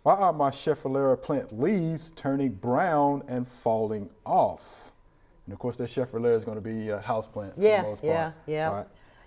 Why are my Schefflera plant leaves turning brown and falling off? And of course, that Schefflera is going to be a house plant for the most part. Right?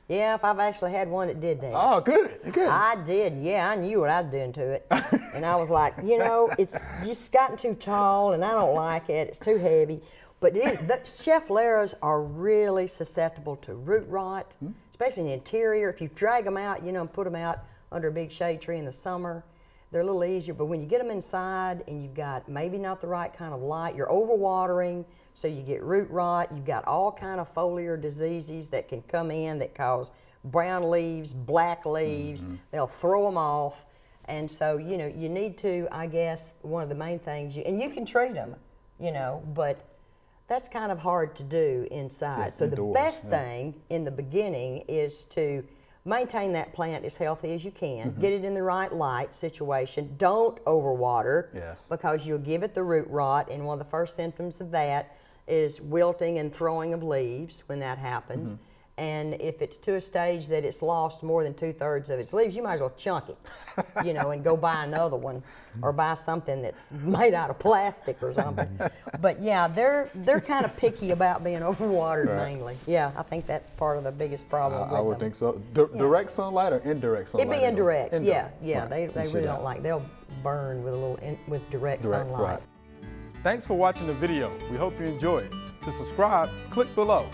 Yeah, if I've actually had one that did that. Oh, good. I did, yeah, I knew what I was doing to it. And I was like, you know, it's just gotten too tall and I don't like it, it's too heavy. But the Scheffleras are really susceptible to root rot, especially in the interior. If you drag them out, you know, and put them out under a big shade tree in the summer, they're a little easier. But when you get them inside and you've got maybe not the right kind of light, you're overwatering, so you get root rot. You've got all kind of foliar diseases that can come in that cause brown leaves, black leaves. They'll throw them off. And so, you know, you need to, I guess, one of the main things, and you can treat them, you know, but that's kind of hard to do inside. Yes, so indoors, the best thing in the beginning is to maintain that plant as healthy as you can. Get it in the right light situation. Don't overwater because you'll give it the root rot, and one of the first symptoms of that is wilting and throwing of leaves when that happens. And if it's to a stage that it's lost more than 2/3 of its leaves, you might as well chunk it, you know, and go buy another one or buy something that's made out of plastic or something. But yeah, they're kind of picky about being overwatered mainly. Yeah, I think that's part of the biggest problem with I would think so. Direct sunlight or indirect sunlight? It'd be indirect. Yeah. Right. They really don't like. They'll burn with a little with direct sunlight. Right. Thanks for watching the video. We hope you enjoyed. To subscribe, click below.